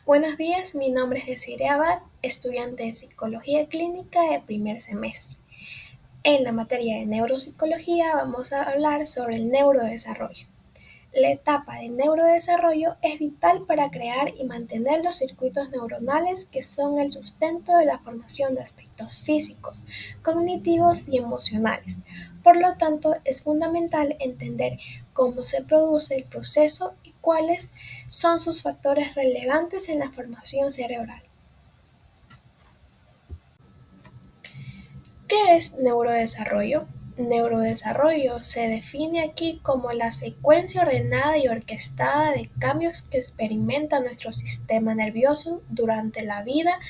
Buenos días, mi nombre es Desiree Abad, estudiante de Psicología Clínica de primer semestre. En la materia de neuropsicología vamos a hablar sobre el neurodesarrollo. La etapa de neurodesarrollo es vital para crear y mantener los circuitos neuronales que son el sustento de la formación de aspectos físicos, cognitivos y emocionales. Por lo tanto, es fundamental entender cómo se produce el proceso y cuáles son sus factores relevantes en la formación cerebral. ¿Qué es neurodesarrollo? Neurodesarrollo se define aquí como la secuencia ordenada y orquestada de cambios que experimenta nuestro sistema nervioso durante la vida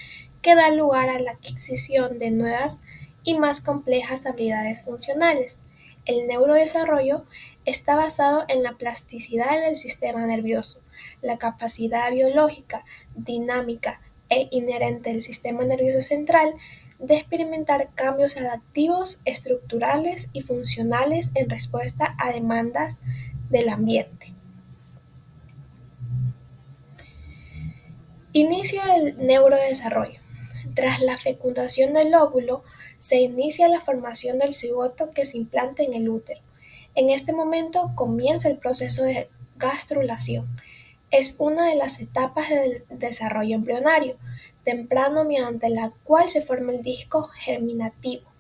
que da lugar a la adquisición de nuevas y más complejas habilidades funcionales. El neurodesarrollo está basado en la plasticidad del sistema nervioso, la capacidad biológica, dinámica e inherente del sistema nervioso central de experimentar cambios adaptivos, estructurales y funcionales en respuesta a demandas del ambiente. Inicio del neurodesarrollo. Tras la fecundación del óvulo, se inicia la formación del cigoto que se implanta en el útero. En este momento comienza el proceso de gastrulación. Es una de las etapas del desarrollo embrionario temprano mediante la cual se forma el disco germinativo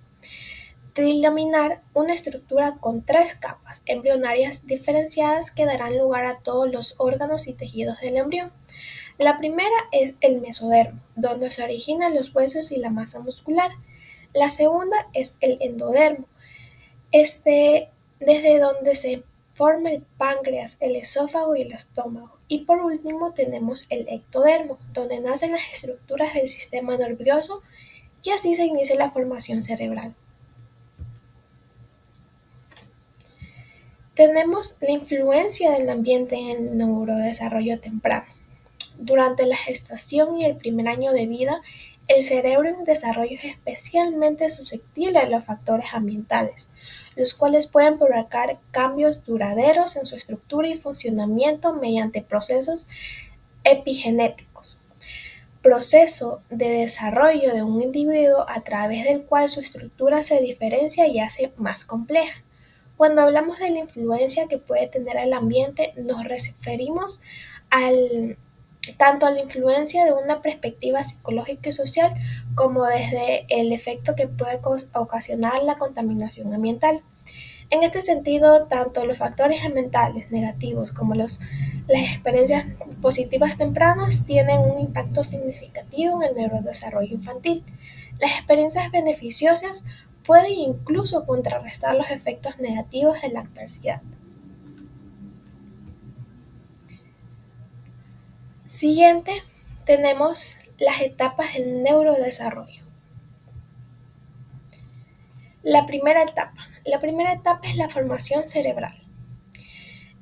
trilaminar, una estructura con tres capas embrionarias diferenciadas que darán lugar a todos los órganos y tejidos del embrión. La primera es el mesodermo, donde se originan los huesos y la masa muscular. La segunda es el endodermo, desde donde se forma el páncreas, el esófago y el estómago. Y por último tenemos el ectodermo, donde nacen las estructuras del sistema nervioso y así se inicia la formación cerebral. Tenemos la influencia del ambiente en el neurodesarrollo temprano. Durante la gestación y el primer año de vida, el cerebro en desarrollo es especialmente susceptible a los factores ambientales, los cuales pueden provocar cambios duraderos en su estructura y funcionamiento mediante procesos epigenéticos. Proceso de desarrollo de un individuo a través del cual su estructura se diferencia y hace más compleja. Cuando hablamos de la influencia que puede tener el ambiente, nos referimos al, tanto a la influencia de una perspectiva psicológica y social como desde el efecto que puede ocasionar la contaminación ambiental. En este sentido, tanto los factores ambientales negativos como las experiencias positivas tempranas tienen un impacto significativo en el neurodesarrollo infantil. Las experiencias beneficiosas pueden incluso contrarrestar los efectos negativos de la adversidad. Siguiente, tenemos las etapas del neurodesarrollo. La primera etapa. La primera etapa es la formación cerebral.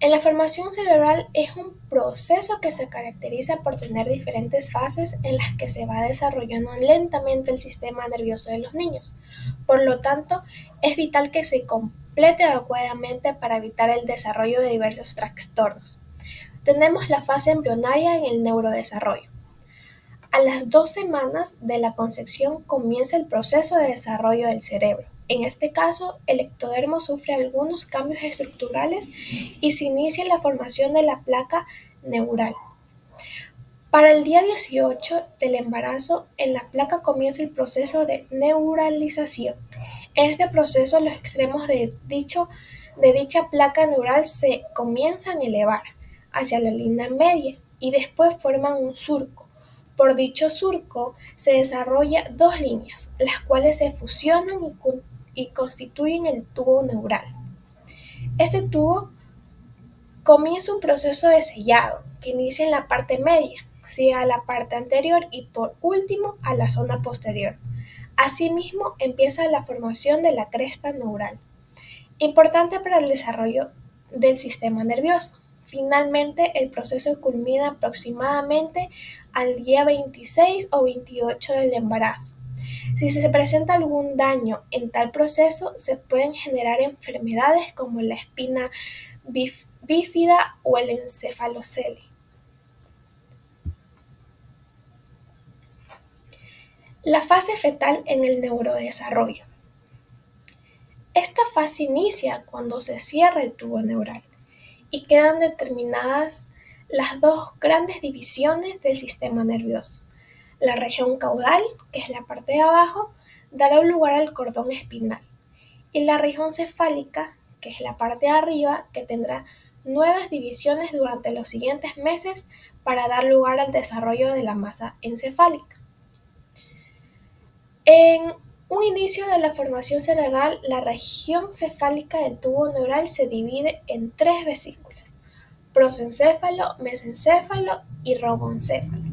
En la formación cerebral es un proceso que se caracteriza por tener diferentes fases en las que se va desarrollando lentamente el sistema nervioso de los niños. Por lo tanto, es vital que se complete adecuadamente para evitar el desarrollo de diversos trastornos. Tenemos la fase embrionaria en el neurodesarrollo. A las 2 semanas de la concepción comienza el proceso de desarrollo del cerebro. En este caso, el ectodermo sufre algunos cambios estructurales y se inicia la formación de la placa neural. Para el día 18 del embarazo, en la placa comienza el proceso de neuralización. En este proceso, los extremos de dicha placa neural se comienzan a elevar hacia la línea media y después forman un surco. Por dicho surco se desarrollan dos líneas, las cuales se fusionan y constituyen el tubo neural. Este tubo comienza un proceso de sellado que inicia en la parte media, sigue a la parte anterior y por último a la zona posterior. Asimismo empieza la formación de la cresta neural, importante para el desarrollo del sistema nervioso. Finalmente, el proceso culmina aproximadamente al día 26 o 28 del embarazo. Si se presenta algún daño en tal proceso, se pueden generar enfermedades como la espina bífida o el encefalocele. La fase fetal en el neurodesarrollo. Esta fase inicia cuando se cierra el tubo neural y quedan determinadas las dos grandes divisiones del sistema nervioso. La región caudal, que es la parte de abajo, dará lugar al cordón espinal, y la región cefálica, que es la parte de arriba, que tendrá nuevas divisiones durante los siguientes meses para dar lugar al desarrollo de la masa encefálica. En un inicio de la formación cerebral, la región cefálica del tubo neural se divide en tres vesículas: prosencéfalo, mesencéfalo y roboencéfalo,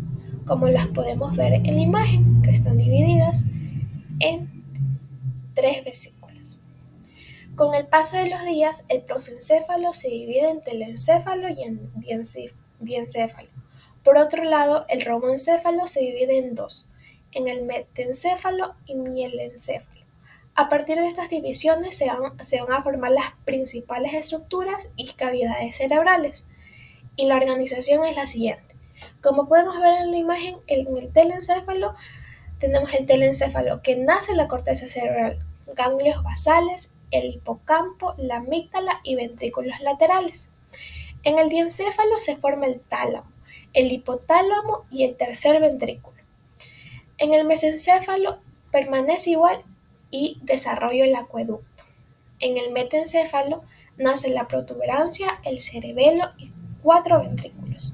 como las podemos ver en la imagen, que están divididas en tres vesículas. Con el paso de los días, el prosencéfalo se divide en telencéfalo y en diencéfalo. Por otro lado, el roboencéfalo se divide en dos, en el metencéfalo y mielencéfalo. A partir de estas divisiones se van a formar las principales estructuras y cavidades cerebrales. Y la organización es la siguiente. Como podemos ver en la imagen, en el telencéfalo tenemos el telencéfalo, que nace en la corteza cerebral, ganglios basales, el hipocampo, la amígdala y ventrículos laterales. En el diencéfalo se forma el tálamo, el hipotálamo y el tercer ventrículo. En el mesencéfalo permanece igual y desarrolla el acueducto. En el metencéfalo nace la protuberancia, el cerebelo y 4 ventrículos.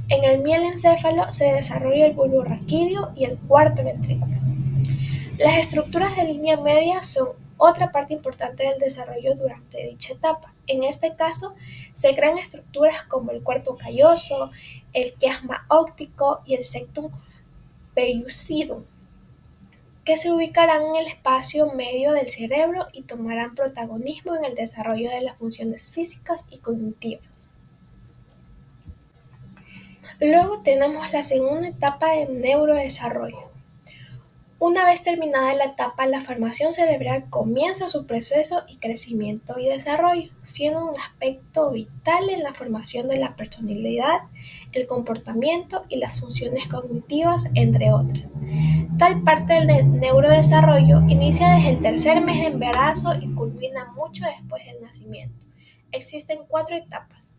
En el mielencéfalo se desarrolla el bulbo raquídeo y el cuarto ventrículo. Las estructuras de línea media son otra parte importante del desarrollo durante dicha etapa. En este caso, se crean estructuras como el cuerpo calloso, el quiasma óptico y el septum pellucidum, que se ubicarán en el espacio medio del cerebro y tomarán protagonismo en el desarrollo de las funciones físicas y cognitivas. Luego tenemos la segunda etapa de neurodesarrollo. Una vez terminada la etapa, la formación cerebral comienza su proceso y crecimiento y desarrollo, siendo un aspecto vital en la formación de la personalidad, el comportamiento y las funciones cognitivas, entre otras. Tal parte del neurodesarrollo inicia desde el tercer mes de embarazo y culmina mucho después del nacimiento. Existen 4 etapas.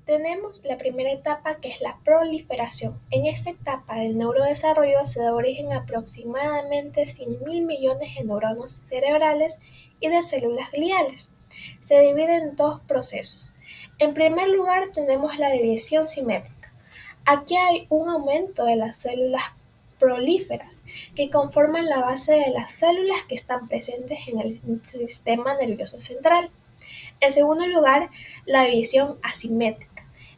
Tenemos la primera etapa, que es la proliferación. En esta etapa del neurodesarrollo se da origen a aproximadamente 100.000 millones de neuronas cerebrales y de células gliales. Se divide en dos procesos. En primer lugar tenemos la división simétrica. Aquí hay un aumento de las células prolíferas, que conforman la base de las células que están presentes en el sistema nervioso central. En segundo lugar, la división asimétrica,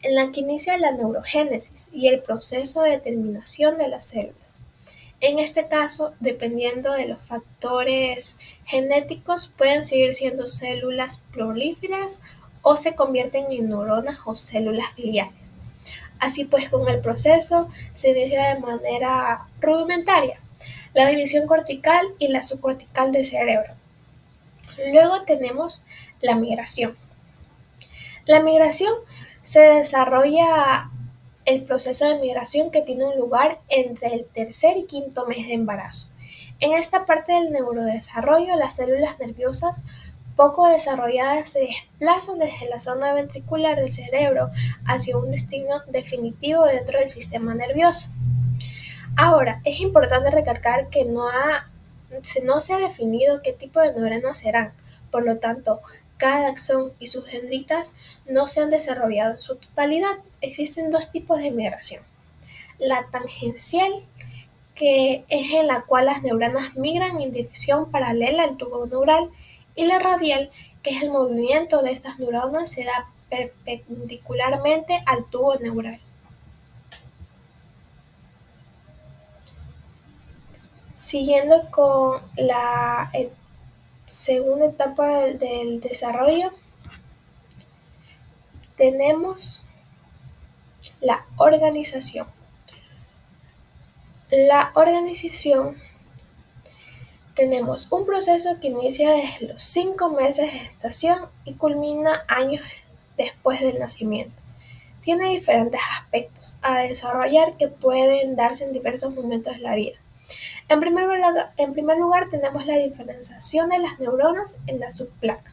en la que inicia la neurogénesis y el proceso de terminación de las células. En este caso, dependiendo de los factores genéticos, pueden seguir siendo células prolíferas o se convierten en neuronas o células gliales. Así pues, con el proceso se inicia de manera rudimentaria la división cortical y la subcortical del cerebro. Luego tenemos la migración. La migración se desarrolla el proceso de migración, que tiene un lugar entre el tercer y quinto mes de embarazo. En esta parte del neurodesarrollo, las células nerviosas poco desarrolladas se desplazan desde la zona ventricular del cerebro hacia un destino definitivo dentro del sistema nervioso. Ahora, es importante recalcar que no se ha definido qué tipo de neuronas serán, por lo tanto, cada axón y sus dendritas no se han desarrollado en su totalidad. Existen dos tipos de migración: la tangencial, que es en la cual las neuronas migran en dirección paralela al tubo neural, y la radial, que es el movimiento de estas neuronas se da perpendicularmente al tubo neural. Siguiendo con la segunda etapa del desarrollo, tenemos la organización. La organización, tenemos un proceso que inicia desde los 5 meses de gestación y culmina años después del nacimiento. Tiene diferentes aspectos a desarrollar que pueden darse en diversos momentos de la vida. En primer lugar tenemos la diferenciación de las neuronas en la subplaca.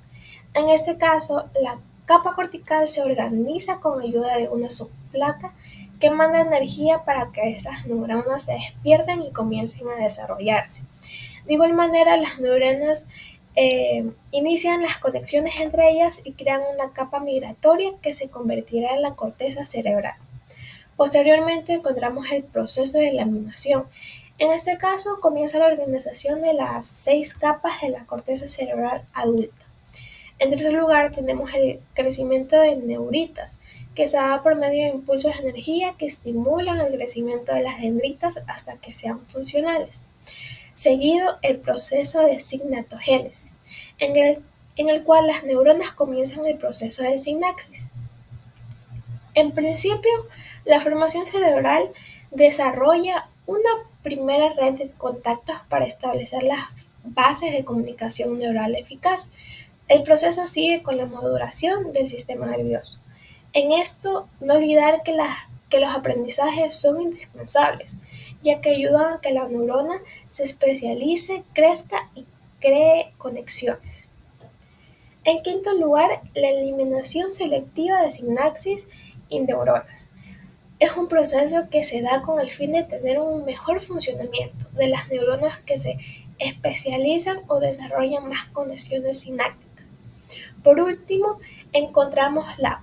En este caso, la capa cortical se organiza con ayuda de una subplaca que manda energía para que estas neuronas se despierten y comiencen a desarrollarse. De igual manera, las neuronas inician las conexiones entre ellas y crean una capa migratoria que se convertirá en la corteza cerebral. Posteriormente encontramos el proceso de laminación. En este caso comienza la organización de las 6 capas de la corteza cerebral adulta. En tercer lugar tenemos el crecimiento de neuritas, que se da por medio de impulsos de energía que estimulan el crecimiento de las dendritas hasta que sean funcionales. Seguido el proceso de signatogénesis, en el cual las neuronas comienzan el proceso de sinapsis. En principio, la formación cerebral desarrolla una primera red de contactos para establecer las bases de comunicación neural eficaz. El proceso sigue con la maduración del sistema nervioso. En esto, no olvidar que los aprendizajes son indispensables, ya que ayudan a que la neurona se especialice, crezca y cree conexiones. En quinto lugar, la eliminación selectiva de sinapsis y neuronas. Es un proceso que se da con el fin de tener un mejor funcionamiento de las neuronas que se especializan o desarrollan más conexiones sinápticas. Por último, encontramos la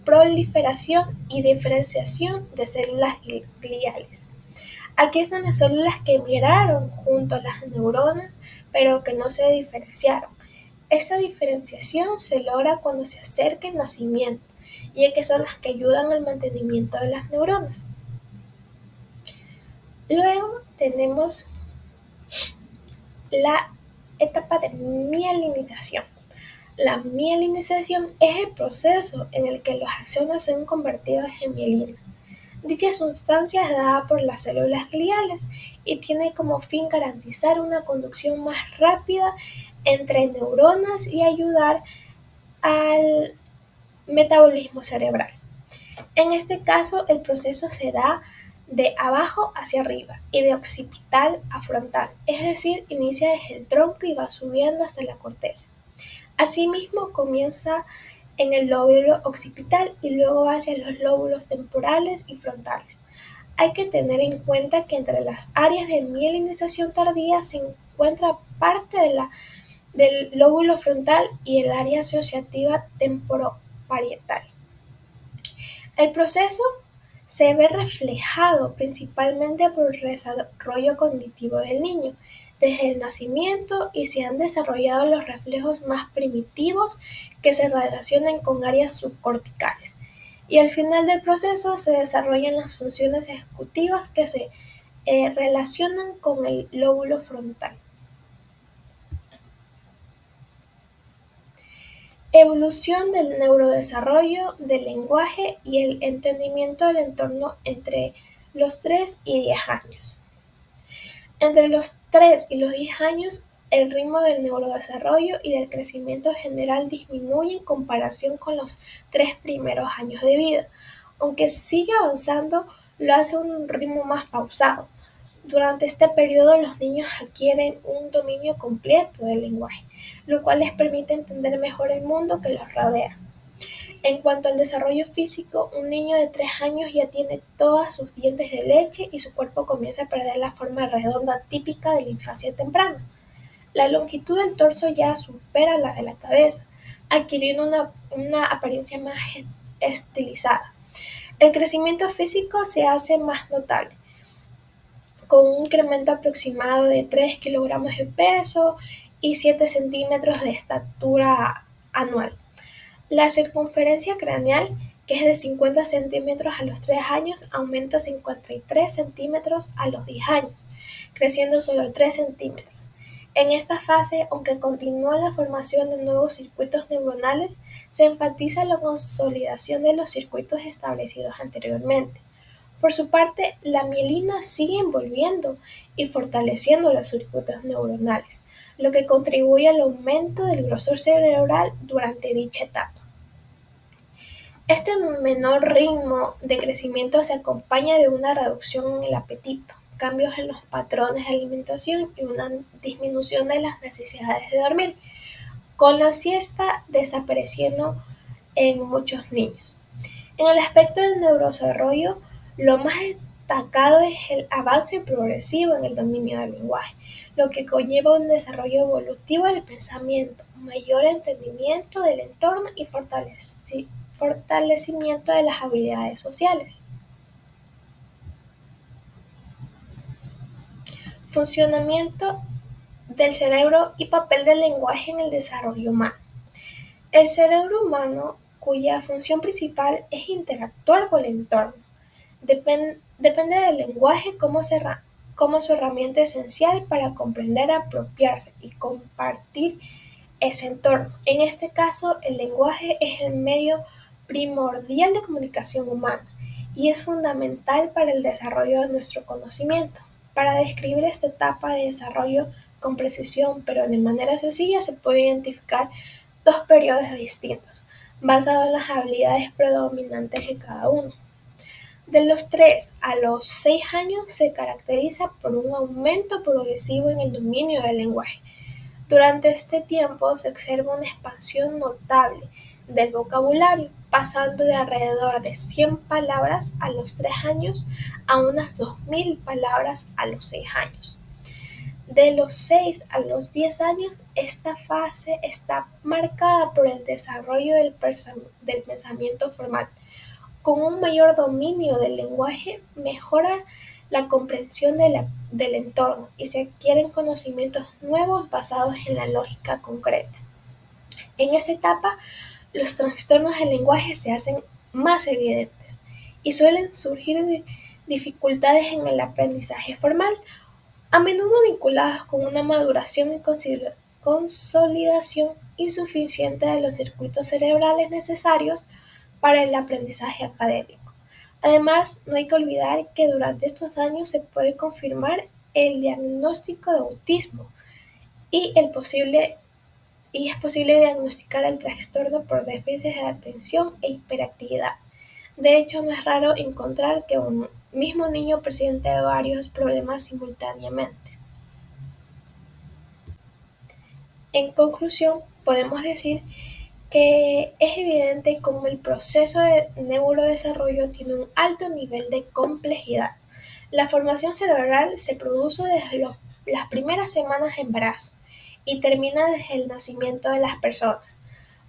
proliferación y diferenciación de células gliales. Aquí están las células que migraron junto a las neuronas, pero que no se diferenciaron. Esta diferenciación se logra cuando se acerca el nacimiento, ya que son las que ayudan al mantenimiento de las neuronas. Luego tenemos la etapa de mielinización. La mielinización es el proceso en el que los axones son convertidos en mielina. Dicha sustancia es dada por las células gliales y tiene como fin garantizar una conducción más rápida entre neuronas y ayudar al metabolismo cerebral. En este caso, el proceso se da de abajo hacia arriba y de occipital a frontal, es decir, inicia desde el tronco y va subiendo hasta la corteza. Asimismo, comienza en el lóbulo occipital y luego hacia los lóbulos temporales y frontales. Hay que tener en cuenta que entre las áreas de mielinización tardía se encuentra parte del lóbulo frontal y el área asociativa temporoparietal. El proceso se ve reflejado principalmente por el desarrollo cognitivo del niño desde el nacimiento y se han desarrollado los reflejos más primitivos que se relacionan con áreas subcorticales. Y al final del proceso se desarrollan las funciones ejecutivas que se relacionan con el lóbulo frontal. Evolución del neurodesarrollo, del lenguaje y el entendimiento del entorno entre los 3 y 10 años. Entre los 3 y los 10 años, el ritmo del neurodesarrollo y del crecimiento general disminuye en comparación con los 3 primeros años de vida. Aunque sigue avanzando, lo hace a un ritmo más pausado. Durante este periodo los niños adquieren un dominio completo del lenguaje, lo cual les permite entender mejor el mundo que los rodea. En cuanto al desarrollo físico, un niño de 3 años ya tiene todos sus dientes de leche y su cuerpo comienza a perder la forma redonda típica de la infancia temprana. La longitud del torso ya supera la de la cabeza, adquiriendo una apariencia más estilizada. El crecimiento físico se hace más notable, con un incremento aproximado de 3 kilogramos de peso y 7 centímetros de estatura anual. La circunferencia craneal, que es de 50 centímetros a los 3 años, aumenta a 53 centímetros a los 10 años, creciendo solo 3 centímetros. En esta fase, aunque continúa la formación de nuevos circuitos neuronales, se enfatiza la consolidación de los circuitos establecidos anteriormente. Por su parte, la mielina sigue envolviendo y fortaleciendo los circuitos neuronales, lo que contribuye al aumento del grosor cerebral durante dicha etapa. Este menor ritmo de crecimiento se acompaña de una reducción en el apetito, cambios en los patrones de alimentación y una disminución de las necesidades de dormir, con la siesta desapareciendo en muchos niños. En el aspecto del neurodesarrollo, lo más destacado es el avance progresivo en el dominio del lenguaje, lo que conlleva un desarrollo evolutivo del pensamiento, mayor entendimiento del entorno y fortalecimiento de las habilidades sociales. Funcionamiento del cerebro y papel del lenguaje en el desarrollo humano. El cerebro humano, cuya función principal es interactuar con el entorno, depende del lenguaje como su herramienta esencial para comprender, apropiarse y compartir ese entorno. En este caso, el lenguaje es el medio primordial de comunicación humana y es fundamental para el desarrollo de nuestro conocimiento. Para describir esta etapa de desarrollo con precisión, pero de manera sencilla, se puede identificar dos periodos distintos, basados en las habilidades predominantes de cada uno. De los 3 a los 6 años se caracteriza por un aumento progresivo en el dominio del lenguaje. Durante este tiempo se observa una expansión notable del vocabulario, pasando de alrededor de 100 palabras a los 3 años a unas 2000 palabras a los 6 años. De los 6 a los 10 años, esta fase está marcada por el desarrollo del pensamiento formal. Con un mayor dominio del lenguaje, mejora la comprensión del entorno y se adquieren conocimientos nuevos basados en la lógica concreta. En esa etapa, los trastornos del lenguaje se hacen más evidentes y suelen surgir dificultades en el aprendizaje formal, a menudo vinculados con una maduración y consolidación insuficiente de los circuitos cerebrales necesarios para el aprendizaje académico. Además, no hay que olvidar que durante estos años se puede confirmar el diagnóstico de autismo y es posible diagnosticar el trastorno por déficit de atención e hiperactividad. De hecho, no es raro encontrar que un mismo niño presente varios problemas simultáneamente. En conclusión, podemos decir que es evidente cómo el proceso de neurodesarrollo tiene un alto nivel de complejidad. La formación cerebral se produce desde las primeras semanas de embarazo y termina desde el nacimiento de las personas.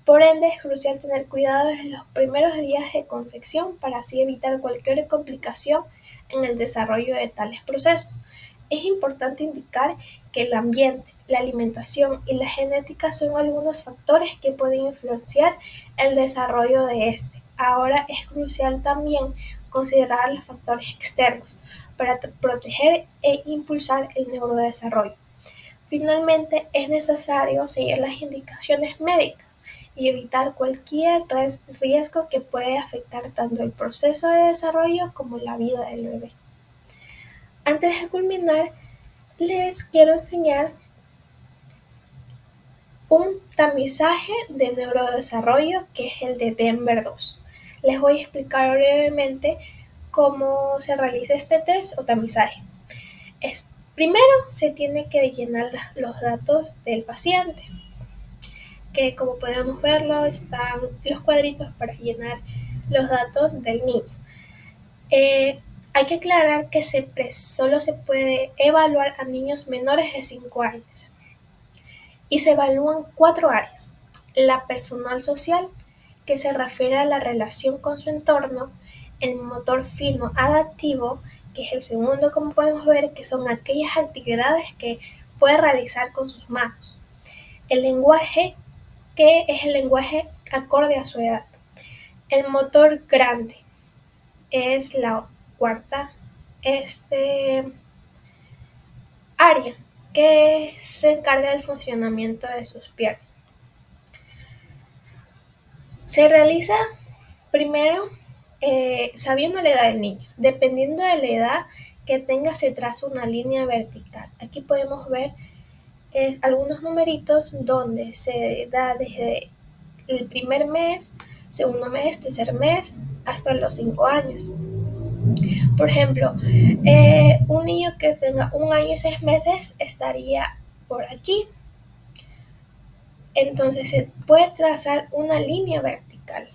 Por ende, es crucial tener cuidado en los primeros días de concepción para así evitar cualquier complicación en el desarrollo de tales procesos. Es importante indicar que el ambiente, la alimentación y la genética son algunos factores que pueden influenciar el desarrollo de este. Ahora es crucial también considerar los factores externos para proteger e impulsar el neurodesarrollo. Finalmente, es necesario seguir las indicaciones médicas y evitar cualquier riesgo que pueda afectar tanto el proceso de desarrollo como la vida del bebé. Antes de culminar, les quiero enseñar un tamizaje de neurodesarrollo que es el de Denver 2. Les voy a explicar brevemente cómo se realiza este test o tamizaje. Primero se tiene que llenar los datos del paciente, que como podemos verlo están los cuadritos para llenar los datos del niño. Hay que aclarar que solo se puede evaluar a niños menores de 5 años y se evalúan 4 áreas. La personal social, que se refiere a la relación con su entorno, el motor fino adaptivo, que es el segundo, como podemos ver, que son aquellas actividades que puede realizar con sus manos. El lenguaje, que es el lenguaje acorde a su edad. El motor grande es la cuarta área que se encarga del funcionamiento de sus piernas. Se realiza primero sabiendo la edad del niño. Dependiendo de la edad que tenga, se traza una línea vertical. Aquí podemos ver algunos numeritos donde se da desde el primer mes, segundo mes, tercer mes, hasta los 5 años. Por ejemplo, un niño que tenga 1 año y 6 meses estaría por aquí. Entonces se puede trazar una línea vertical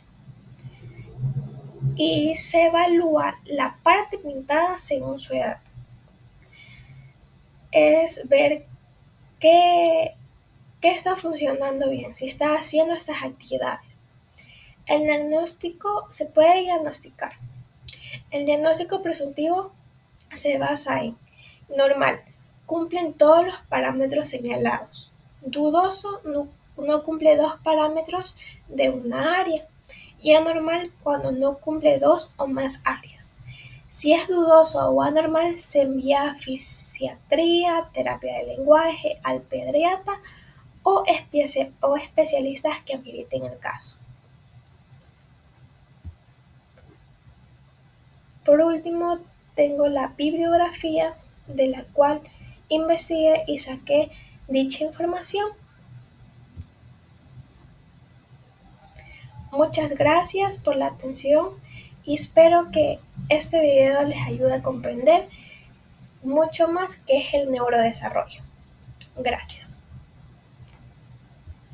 y se evalúa la parte pintada según su edad. Es ver qué, qué está funcionando bien, si está haciendo estas actividades. El diagnóstico se puede diagnosticar. El diagnóstico presuntivo se basa en normal, cumplen todos los parámetros señalados. Dudoso, no cumple 2 parámetros de una área. Y anormal cuando no cumple 2 o más áreas. Si es dudoso o anormal, se envía a fisiatría, terapia de lenguaje, al pediatra o especialistas que ameriten el caso. Por último, tengo la bibliografía de la cual investigué y saqué dicha información. Muchas gracias por la atención y espero que este video les ayude a comprender mucho más qué es el neurodesarrollo. Gracias.